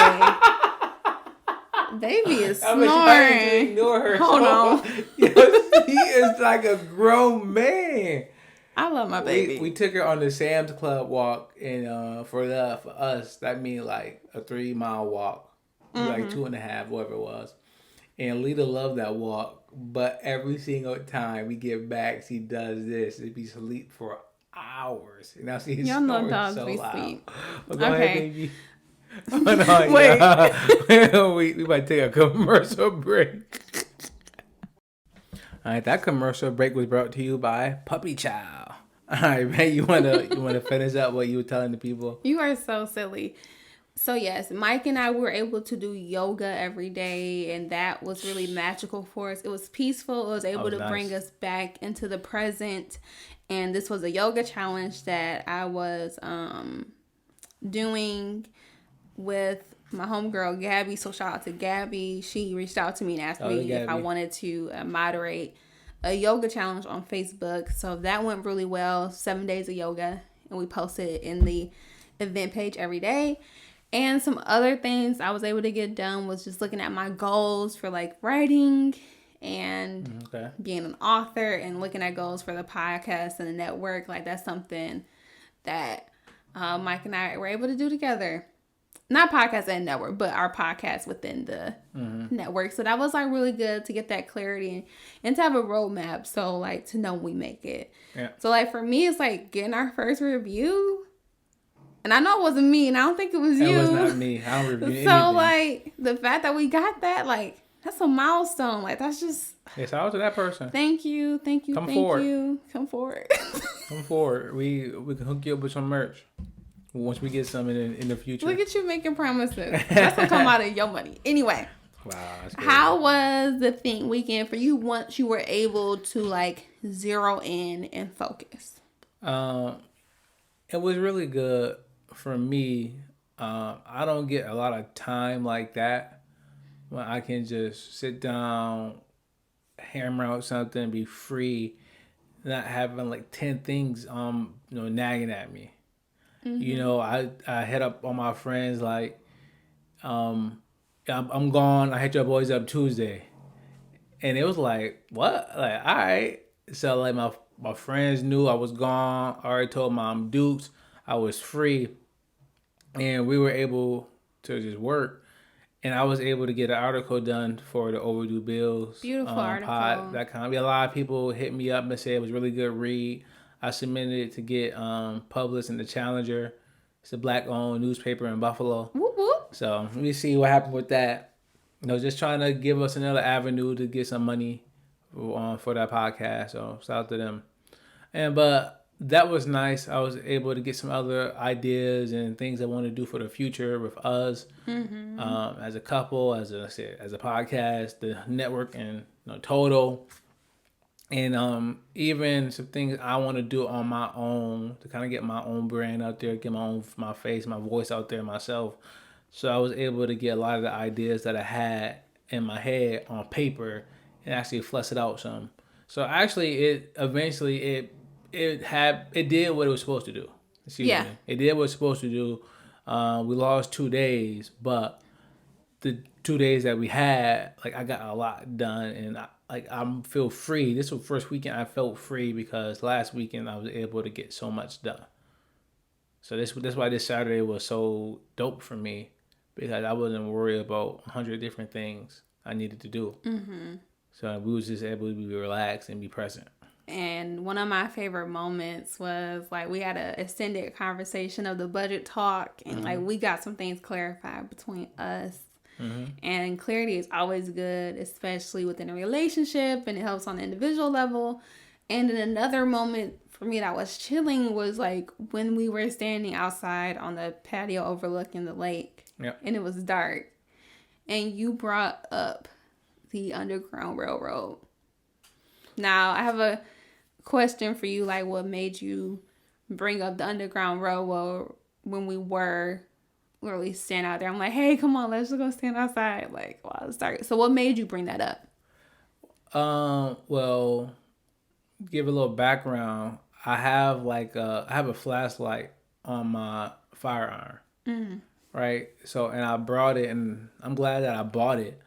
Speaker 1: Baby is snoring. I'm trying to
Speaker 2: ignore her.
Speaker 1: Hold on.
Speaker 2: He is like a grown man.
Speaker 1: I love my baby.
Speaker 2: We took her on the Sam's Club walk, and for us, that means like a 3-mile walk, like 2.5, whatever it was. And Lita loved that walk, but every single time we get back, she does this. It'd be asleep for hours. And now she's snoring so loud. Sleep. Well, go ahead, baby. Wait. we might take a commercial break. All right, that commercial break was brought to you by Puppy Chow. All right, man, you wanna finish up what you were telling the people?
Speaker 1: You are so silly. So yes, Mike and I were able to do yoga every day, and that was really magical for us. It was peaceful. It was able to bring us back into the present. And this was a yoga challenge that I was doing with my homegirl Gabby. So shout out to Gabby. She reached out to me and asked me if I wanted to moderate a yoga challenge on Facebook. So that went really well. 7 days of yoga, and we posted it in the event page every day. And some other things I was able to get done was just looking at my goals for like writing and being an author, and looking at goals for the podcast and the network. Like that's something that Mike and I were able to do together. Not podcast and network, but our podcast within the network. So that was like really good to get that clarity and to have a roadmap. So like to know we make it. Yeah. So like for me, it's like getting our first review. And I know it wasn't me, and I don't think it was you.
Speaker 2: It was not me. I don't review anything.
Speaker 1: So, like, the fact that we got that, like, that's a milestone. Like, that's just...
Speaker 2: Yeah, shout out to that person.
Speaker 1: Thank you. Come forward. Come forward.
Speaker 2: We can hook you up with some merch once we get some in the future.
Speaker 1: Look at you making promises. That's going to come out of your money. Anyway.
Speaker 2: Wow. That's good.
Speaker 1: How was the thing weekend for you once you were able to, like, zero in and focus?
Speaker 2: It was really good. For me, I don't get a lot of time like that when I can just sit down, hammer out something, be free, not having like 10 things nagging at me. I hit up on my friends like I'm gone. I hit your boys up Tuesday, and it was like, what? Like, all right. So like my friends knew I was gone. I already told Mom Dukes I was free. And we were able to just work, and I was able to get an article done for the Overdue Bills.
Speaker 1: Beautiful article.
Speaker 2: Pod.com. A lot of people hit me up and said it was a really good read. I submitted it to get published in the Challenger. It's a Black-owned newspaper in Buffalo.
Speaker 1: Whoop, whoop.
Speaker 2: So let me see what happened with that. Just trying to give us another avenue to get some money for that podcast. So shout out to them. But that was nice. I was able to get some other ideas and things I want to do for the future with us, as a couple, as a podcast, the network, and total, and even some things I want to do on my own to kind of get my own brand out there, get my face, my voice out there myself. So I was able to get a lot of the ideas that I had in my head on paper and actually flesh it out some. So actually, it did what it was supposed to do. It did what it was supposed to do. We lost 2 days, but the 2 days that we had, like, I got a lot done, and I feel free. This was the first weekend I felt free because last weekend I was able to get so much done. So that's why this Saturday was so dope for me, because I wasn't worried about 100 different things I needed to do. So we was just able to be relaxed and be present.
Speaker 1: And one of my favorite moments was like we had an extended conversation of the budget talk, and like we got some things clarified between us. And clarity is always good, especially within a relationship, and it helps on the individual level. And then another moment for me that was chilling was like when we were standing outside on the patio overlooking the lake, and it was dark, and you brought up the Underground Railroad. Now I have a question for you, like what made you bring up the Underground Railroad when we were literally standing out there? I'm like, hey, come on, let's just go stand outside, like, while it's dark. So what made you bring that up?
Speaker 2: Well, give a little background. I have a flashlight on my firearm, right? So, and I brought it, and I'm glad that I bought it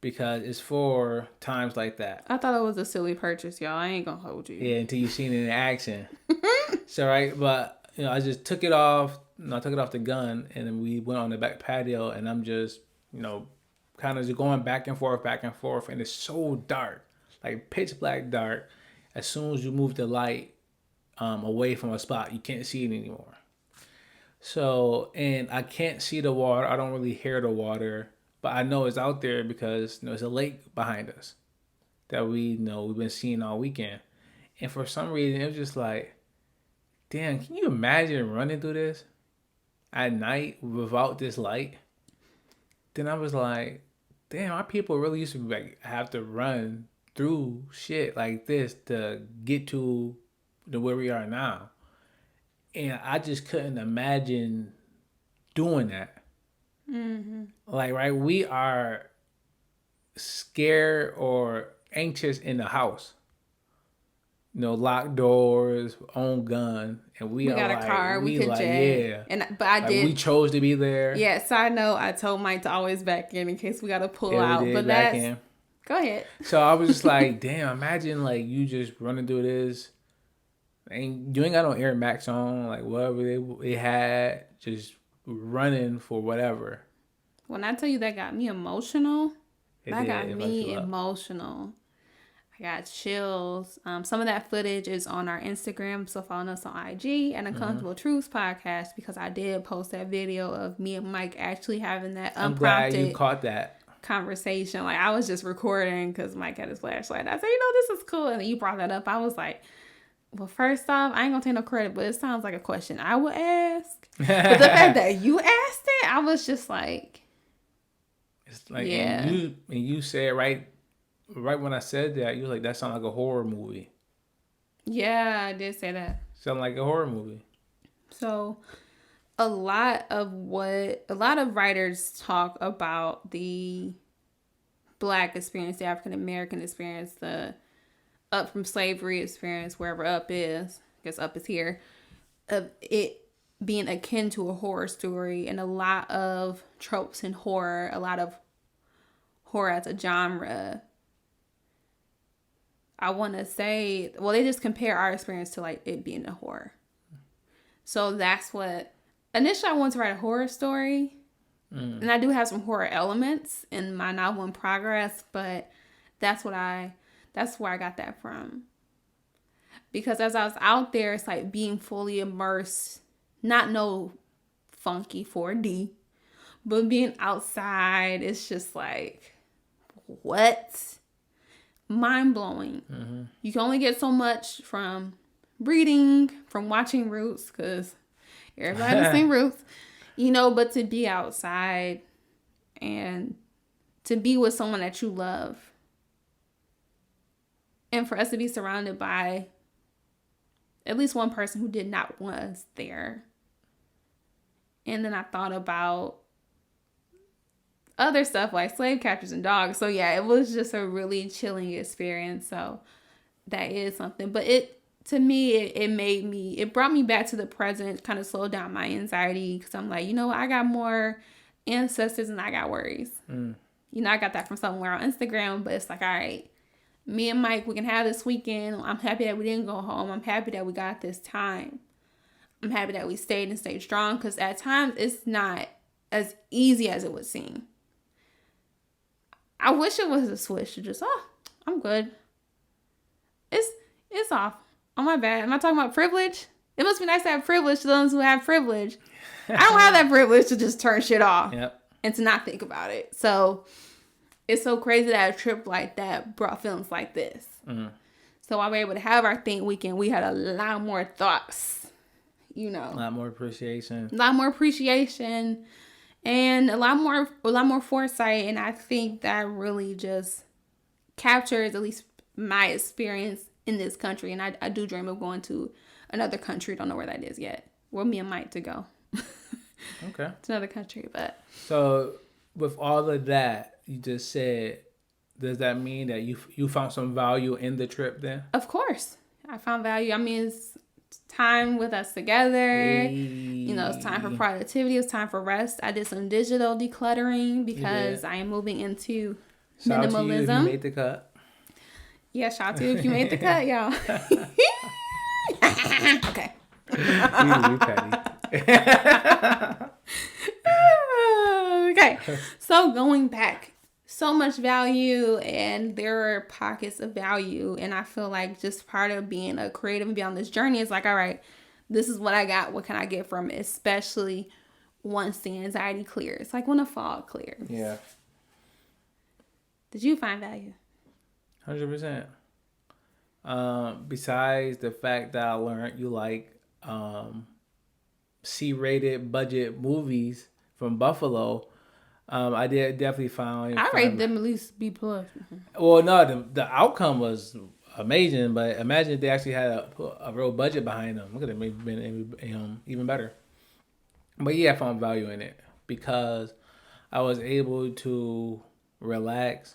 Speaker 2: because it's for times like that.
Speaker 1: I thought it was a silly purchase, y'all. I ain't gonna hold you.
Speaker 2: Yeah, until you've seen it in action. So, right, but I just took it off. I took it off the gun, and then we went on the back patio, and I'm just, kind of just going back and forth, and it's so dark, like pitch black dark. As soon as you move the light away from a spot, you can't see it anymore. So, and I can't see the water. I don't really hear the water, but I know it's out there because there's a lake behind us that we've been seeing all weekend. And for some reason, it was just like, damn, can you imagine running through this at night without this light? Then I was like, damn, our people really used to have to run through shit like this to get to where we are now. And I just couldn't imagine doing that. Mm-hmm. Like, right, we are scared or anxious in the house. Locked doors, own gun, and we got a car. We could jet.
Speaker 1: Yeah. But we
Speaker 2: chose to be there.
Speaker 1: Yeah. Side note: I told Mike to always back in case we got to pull out. But back in. Go ahead.
Speaker 2: So I was just like, damn! Imagine like you just running through this, and you ain't got no Air Max on, like whatever they had, just running for whatever.
Speaker 1: When I tell you that got me emotional, I got chills. Some of that footage is on our Instagram, so follow us on IG and Uncomfortable Truths Podcast, because I did post that video of me and Mike actually having that unprompted.
Speaker 2: I'm glad you caught that
Speaker 1: conversation. Like, I was just recording because Mike had his flashlight. I said, this is cool, and then you brought that up. I was like, well, first off, I ain't gonna take no credit, but it sounds like a question I would ask. But the fact that you asked it, I was just like,
Speaker 2: it's like, yeah. And you said right when I said that, you was like, that sounds like a horror movie.
Speaker 1: Yeah, I did say that.
Speaker 2: Sound like a horror movie.
Speaker 1: So a lot of writers talk about the Black experience, the African American experience, the up from slavery experience, wherever up is, I guess up is here, of it being akin to a horror story, and a lot of tropes in horror, a lot of horror as a genre. I want to say, well, they just compare our experience to like it being a horror. So that's what, initially I wanted to write a horror story. And I do have some horror elements in my novel in progress, but that's where I got that from. Because as I was out there, it's like being fully immersed, not no funky 4D, but being outside, it's just like, what? Mind-blowing. Mm-hmm. You can only get so much from reading, from watching Roots, because everybody has seen Roots, but to be outside and to be with someone that you love, and for us to be surrounded by at least one person who did not want us there. And then I thought about other stuff like slave catchers and dogs. So yeah, it was just a really chilling experience. So that is something. But it brought me back to the present, kind of slowed down my anxiety, because I'm like, I got more ancestors and I got worries. I got that from somewhere on Instagram, but it's like, all right, me and Mike, we can have this weekend. I'm happy that we didn't go home. I'm happy that we got this time. I'm happy that we stayed and stayed strong, because at times it's not as easy as it would seem. I wish it was a switch to just, I'm good. It's off. Oh, my bad. Am I talking about privilege? It must be nice to have privilege to those who have privilege. I don't have that privilege to just turn shit off and to not think about it. So it's so crazy that a trip like that brought feelings like this. Mm-hmm. So while we were able to have our think weekend, we had a lot more thoughts, A
Speaker 2: lot more appreciation.
Speaker 1: And a lot more foresight. And I think that really just captures at least my experience in this country. And I do dream of going to another country. Don't know where that is yet. Well, me and Mike to go.
Speaker 2: Okay.
Speaker 1: It's another country, but.
Speaker 2: So with all of that you just said, does that mean that you found some value in the trip then?
Speaker 1: Of course. I found value. I mean, it's time with us together. You know, it's time for productivity. It's time for rest. I did some digital decluttering because I am moving into
Speaker 2: shout
Speaker 1: minimalism.
Speaker 2: Out to you if you made the cut.
Speaker 1: Yeah, shout out to you if you made the cut, y'all. Okay.
Speaker 2: You petty.
Speaker 1: Okay, so going back, so much value, and there are pockets of value, and I feel like just part of being a creative and being on this journey is like, all right, this is what I got. What can I get from it? Especially once the anxiety clears, like when the fog clears.
Speaker 2: Yeah.
Speaker 1: Did you find value?
Speaker 2: 100%. Besides the fact that I learned you like C-rated budget movies from Buffalo, I did definitely find.
Speaker 1: I rate them at least B+.
Speaker 2: Well, no, the outcome was amazing, but imagine if they actually had a real budget behind them. Look at it, maybe been even better. But yeah, I found value in it because I was able to relax.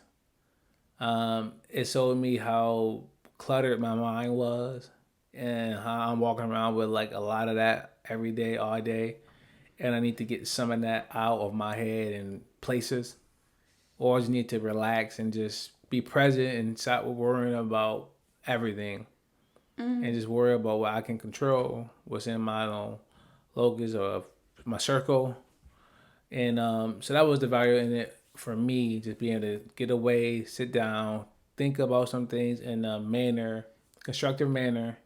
Speaker 2: It showed me how cluttered my mind was and how I'm walking around with like a lot of that every day, all day. And I need to get some of that out of my head and places. Or I just need to relax and just be present and stop worrying about everything. Mm-hmm. And just worry about what I can control, what's in my own locus or my circle. And so that was the value in it for me, just being able to get away, sit down, think about some things in a constructive manner,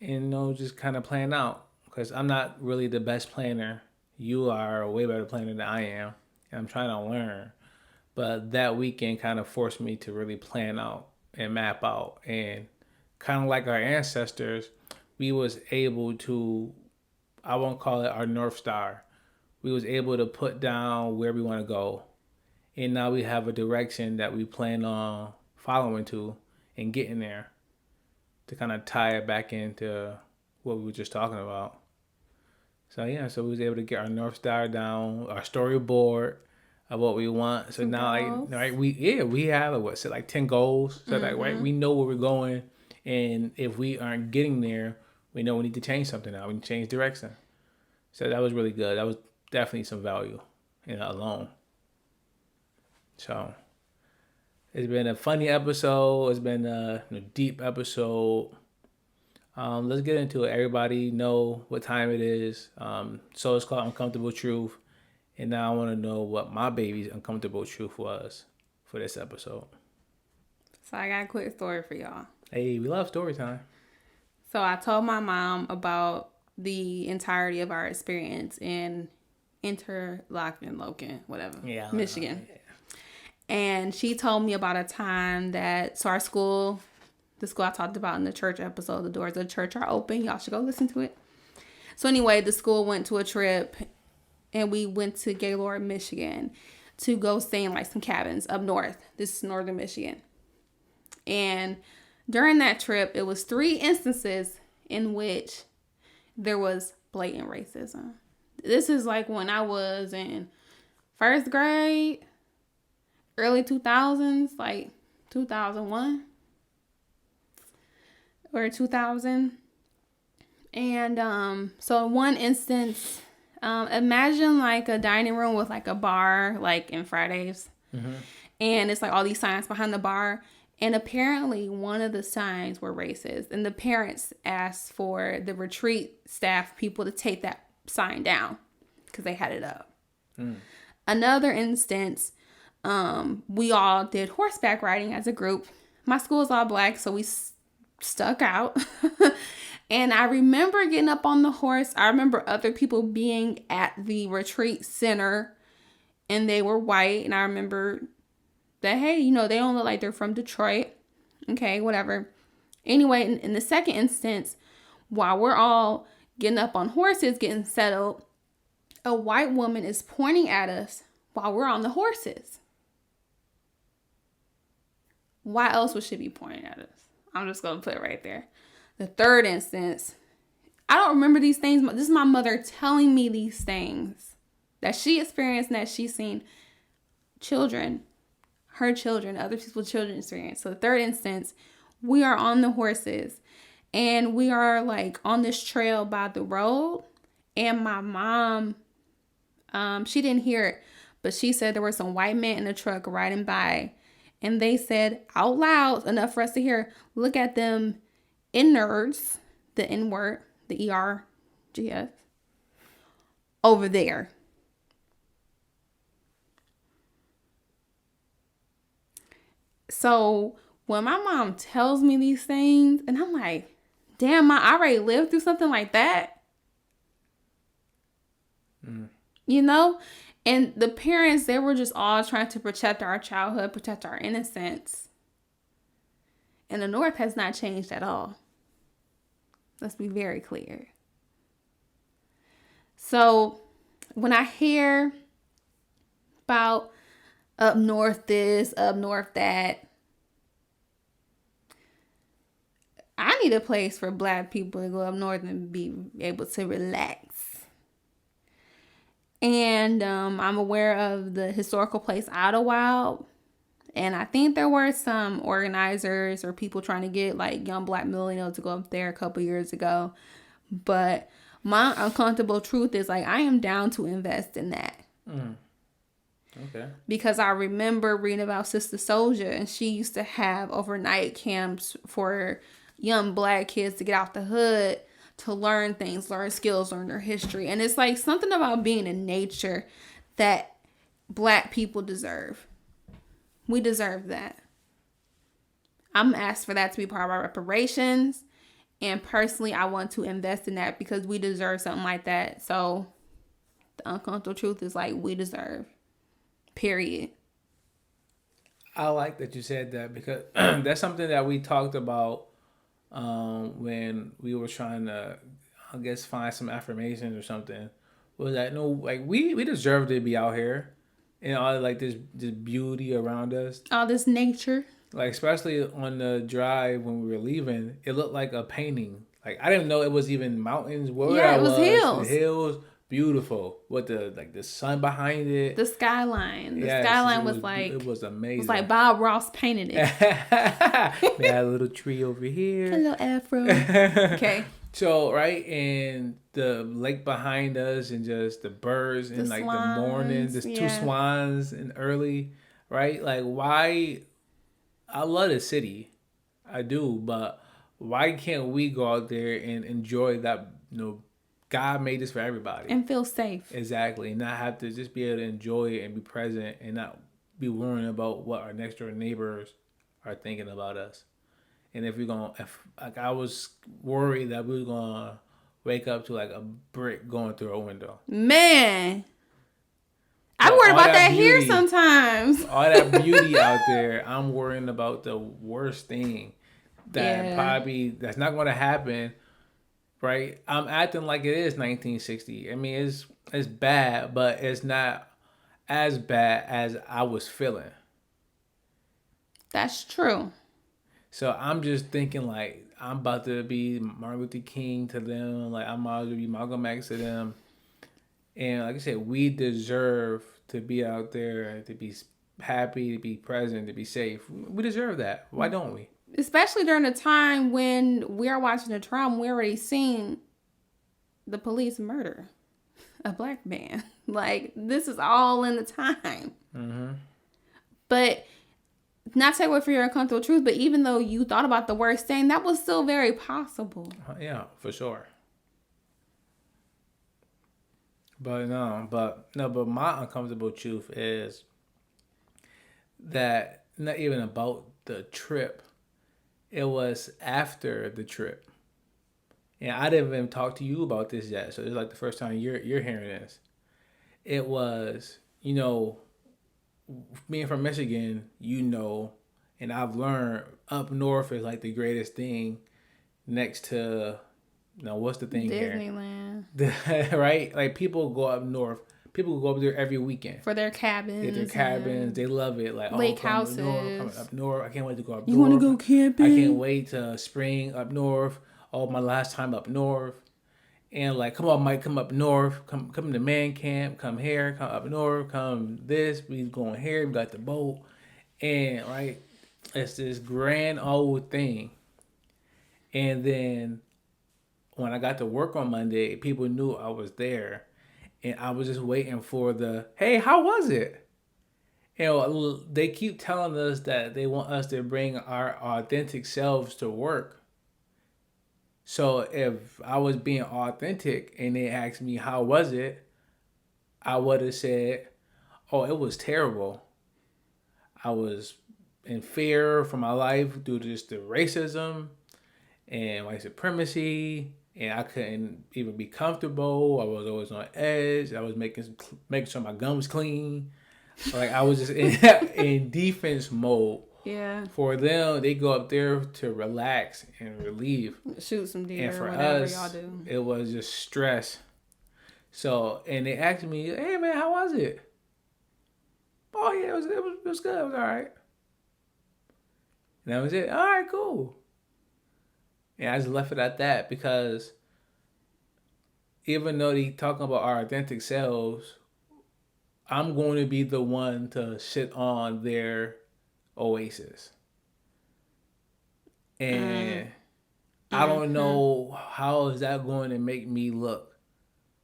Speaker 2: and just kind of plan out. Because I'm not really the best planner. You are a way better planner than I am. And I'm trying to learn. But that weekend kind of forced me to really plan out and map out. And kind of like our ancestors, we was able to, I won't call it our North Star. We was able to put down where we want to go. And now we have a direction that we plan on following to and getting there to kind of tie it back into what we were just talking about. So we was able to get our North Star down, our storyboard of what we want. So now we have like 10 goals. So we know where we're going, and if we aren't getting there, we know we need to change something now. We can change direction. So that was really good. That was definitely some value in it alone. So it's been a funny episode. It's been a deep episode. Let's get into it. Everybody know what time it is. So it's called Uncomfortable Truth. And now I want to know what my baby's uncomfortable truth was for this episode.
Speaker 1: So I got a quick story for y'all.
Speaker 2: Hey, we love story time.
Speaker 1: So I told my mom about the entirety of our experience in Interlochen, Michigan. Yeah. And she told me about a time that, so our school, the school I talked about in the church episode, the doors of the church are open. Y'all should go listen to it. So anyway, the school went to a trip and we went to Gaylord, Michigan to go stay in like some cabins up north. This is northern Michigan. And during that trip, it was 3 instances in which there was blatant racism. This is like when I was in first grade, early 2000s, like 2001 or 2000. And so in one instance, imagine like a dining room with like a bar, like in Fridays. Mm-hmm. And it's like all these signs behind the bar. And apparently one of the signs were racist. And the parents asked for the retreat staff people to take that sign down because they had it up. Mm. Another instance, we all did horseback riding as a group. My school is all black, so we stuck out. And I remember getting up on the horse. I remember other people being at the retreat center and they were white. And I remember that, hey, they don't look like they're from Detroit. Okay, whatever. Anyway, in the second instance, while we're all getting up on horses, getting settled, a white woman is pointing at us while we're on the horses. Why else would she be pointing at us? I'm just going to put it right there. The third instance, I don't remember these things. This is my mother telling me these things that she experienced and that she's seen her children, other people's children experience. So the third instance, we are on the horses And we are like on this trail by the road. And my mom, she didn't hear it, but she said there were some white men in the truck riding by. And they said out loud, enough for us to hear, look at them innards, the N word, the ERGS, over there. So when my mom tells me these things, and I'm like, damn, I already lived through something like that. You know? And the parents, they were just all trying to protect our childhood, protect our innocence. And the North has not changed at all. Let's be very clear. So when I hear about up north this, up north that, I need a place for Black people to go up north and be able to relax. And I'm aware of the historical place Idlewild. And I think there were some organizers or people trying to get like young Black millennials to go up there a couple years ago. But my uncomfortable truth is like, I am down to invest in that.
Speaker 2: Okay.
Speaker 1: Because I remember reading about Sister Soldier, and she used to have overnight camps for young Black kids to get out the hood, to learn things, learn skills, learn their history. And it's like something about being in nature that Black people deserve. We deserve that. I'm asked for that to be part of our reparations. And personally, I want to invest in that because we deserve something like that. So the uncomfortable truth is like, we deserve. Period.
Speaker 2: I like that you said that because that's something that we talked about when we were trying to, I guess, find some affirmations or something. Was that no, like we deserve to be out here and all like this beauty around us,
Speaker 1: all this nature.
Speaker 2: Like especially on the drive when we were leaving, it looked like a painting. Like I didn't know it was even mountains.
Speaker 1: Yeah, it was hills.
Speaker 2: The hills. Beautiful with the sun behind it.
Speaker 1: The skyline. The skyline was like,
Speaker 2: it was amazing.
Speaker 1: It was like Bob Ross painted it.
Speaker 2: We had a little tree over here.
Speaker 1: Hello, Afro. Okay.
Speaker 2: So right, and the lake behind us, and just the birds, and like swans, the morning, there's two swans and early, right? Like why? I love the city, I do, but why can't we go out there and enjoy that? God made this for everybody.
Speaker 1: And feel safe.
Speaker 2: Exactly. And not have to just be able to enjoy it and be present and not be worrying about what our next door neighbors are thinking about us. And if I was worried that we were going to wake up to like a brick going through a window.
Speaker 1: Man. I worry about that beauty, here sometimes.
Speaker 2: All that beauty out there, I'm worrying about the worst thing that's not going to happen. Right, I'm acting like it is 1960. I mean, it's bad, but it's not as bad as I was feeling.
Speaker 1: That's true.
Speaker 2: So I'm just thinking like I'm about to be Martin Luther King to them, like I'm about to be Malcolm X to them, and like I said, we deserve to be out there, to be happy, to be present, to be safe. We deserve that. Why don't we?
Speaker 1: Especially during a time when we are watching a trial and we already seen the police murder a Black man. Like, this is all in the time. Mm-hmm. But, not to take away from your uncomfortable truth, but even though you thought about the worst thing, that was still very possible.
Speaker 2: Yeah, for sure. But my uncomfortable truth is that not even about the trip. It was after the trip. And I didn't even talk to you about this yet. So it's like the first time you're hearing this. It was, being from Michigan, and I've learned up north is like the greatest thing next to, what's the thing
Speaker 1: Disneyland.
Speaker 2: Here? Right? Like people go up north. People go up there every weekend.
Speaker 1: For their cabins.
Speaker 2: Get their cabins. They love it. Like
Speaker 1: lake houses.
Speaker 2: Up north. I can't wait to go up north.
Speaker 1: You want to go camping?
Speaker 2: I can't wait to spring up north. Oh, my last time up north. And like, come on, Mike, come up north. Come to man camp. Come here. Come up north. Come this. We going here. We got the boat. And right, it's this grand old thing. And then when I got to work on Monday, people knew I was there. And I was just waiting for hey, how was it? They keep telling us that they want us to bring our authentic selves to work. So if I was being authentic and they asked me, how was it? I would have said, oh, it was terrible. I was in fear for my life due to just the racism and white supremacy, and I couldn't even be comfortable. I was always on edge. I was making sure my gun was clean. Like I was just in defense mode.
Speaker 1: Yeah.
Speaker 2: For them, they go up there to relax and relieve.
Speaker 1: Shoot some deer.
Speaker 2: And for
Speaker 1: whatever
Speaker 2: us,
Speaker 1: y'all do.
Speaker 2: It was just stress. So, and they asked me, "Hey man, how was it?" Oh yeah, it was good. It was all right. And that was it. All right, cool. And I just left it at that because even though they talking about our authentic selves, I'm going to be the one to shit on their oasis. And I don't know how is that going to make me look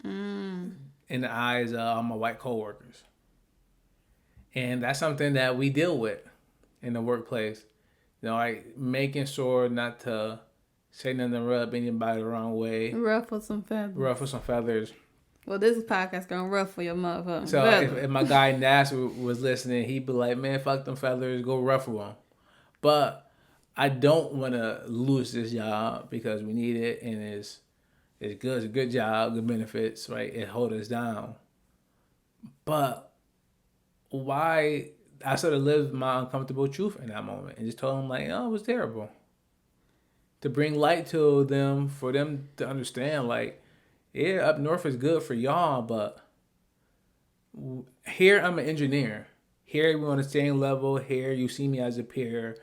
Speaker 2: in the eyes of all my white coworkers. And that's something that we deal with in the workplace. Like making sure not to say nothing to rub anybody the wrong way.
Speaker 1: Ruffle some feathers. Well, this podcast gonna ruffle your motherfucker.
Speaker 2: So if my guy Nash was listening, he'd be like, man, fuck them feathers, go ruffle them. But I don't want to lose this job because we need it and it's good. It's a good job, good benefits, right? It hold us down. But why? I sort of lived my uncomfortable truth in that moment and just told them like, oh, it was terrible. To bring light to them, for them to understand like, yeah, up north is good for y'all, but here I'm an engineer. Here we're on the same level. Here you see me as a peer.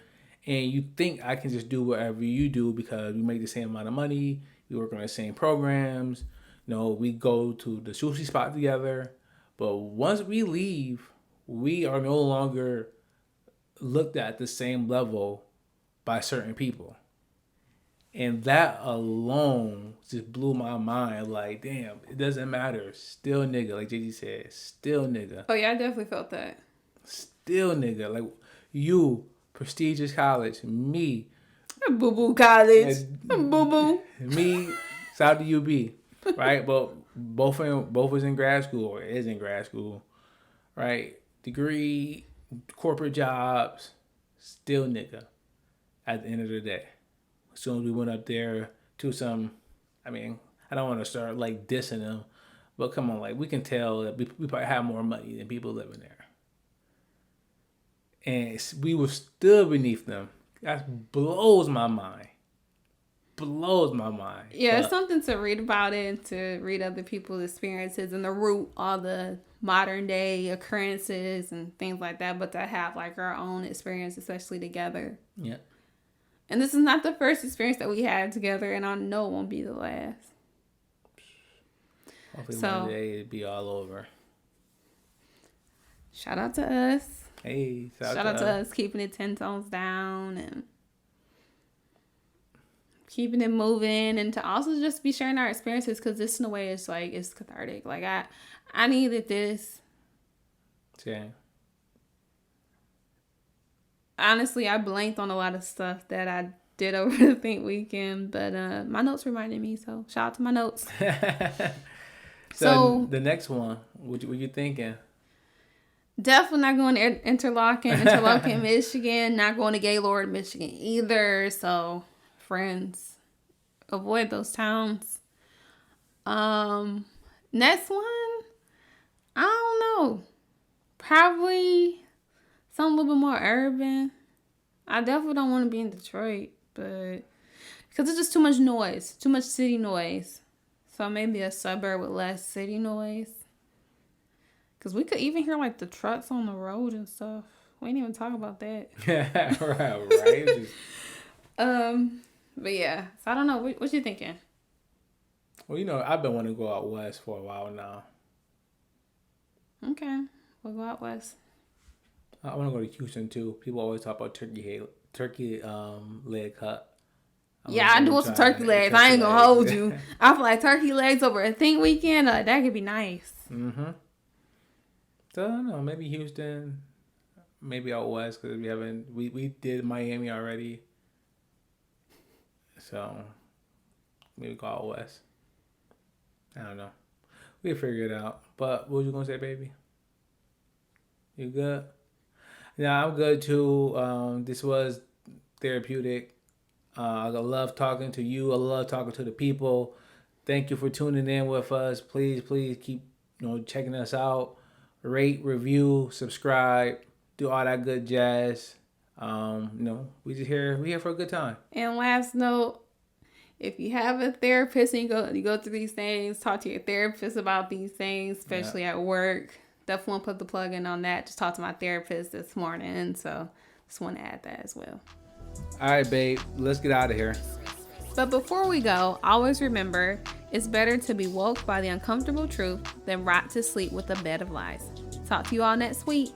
Speaker 2: And you think I can just do whatever you do because we make the same amount of money. We work on the same programs. We go to the sushi spot together. But once we leave, we are no longer looked at the same level by certain people. And that alone just blew my mind. Like, damn, it doesn't matter. Still nigga, like JG said. Still nigga.
Speaker 1: Oh, yeah, I definitely felt that.
Speaker 2: Still nigga. Like, you, prestigious college. Me.
Speaker 1: Boo-boo college. Boo-boo.
Speaker 2: Me, South to UB. Right? But both was in grad school, or is in grad school. Right? Degree, corporate jobs. Still nigga. At the end of the day. As soon as we went up there to some, I don't want to start like dissing them, but come on, like we can tell that we probably have more money than people living there. And we were still beneath them. That blows my mind.
Speaker 1: Yeah, it's something to read about it and to read other people's experiences and to root all the modern day occurrences and things like that, but to have like our own experience, especially together.
Speaker 2: Yeah.
Speaker 1: And this is not the first experience that we had together, and I know it won't be the last.
Speaker 2: Hopefully one day it'll be all over.
Speaker 1: Shout out to us.
Speaker 2: Hey,
Speaker 1: shout out to us keeping it 10 tones down and keeping it moving, and to also just be sharing our experiences because this in a way is like it's cathartic. Like I needed this.
Speaker 2: Okay. Honestly,
Speaker 1: I blanked on a lot of stuff that I did over the Think weekend, but my notes reminded me, so shout out to my notes.
Speaker 2: So the next one, what you thinking?
Speaker 1: Definitely not going to Interlochen, Michigan. Not going to Gaylord, Michigan either. So, friends, avoid those towns. Next one, I don't know. Probably something a little bit more urban. I definitely don't want to be in Detroit, but because it's just too much noise, too much city noise. So maybe a suburb with less city noise. Because we could even hear like the trucks on the road and stuff. We ain't even talk about that.
Speaker 2: right.
Speaker 1: But yeah, so I don't know. What you thinking?
Speaker 2: Well, I've been wanting to go out west for a while now.
Speaker 1: Okay, we'll go out west.
Speaker 2: I want to go to Houston too. People always talk about turkey leg hut.
Speaker 1: I do want some turkey legs. I ain't gonna hold you. I feel like turkey legs over a thing weekend, that could be nice.
Speaker 2: Mm-hmm. So I don't know, maybe Houston, maybe out west, because we did Miami already. So maybe go out west. I don't know. We'll figure it out. But what was you gonna say, baby? You good? Yeah, I'm good too. This was therapeutic. I love talking to you. I love talking to the people. Thank you for tuning in with us. Please keep checking us out. Rate, review, subscribe, do all that good jazz. We here for a good time.
Speaker 1: And last note, if you have a therapist and you go through these things, talk to your therapist about these things, especially at work. Definitely want to put the plug in on that. Just talked to my therapist this morning, so just want to add that as well.
Speaker 2: All right, babe, let's get out of here.
Speaker 1: But before we go, always remember, it's better to be woke by the uncomfortable truth than rot to sleep with a bed of lies. Talk to you all next week.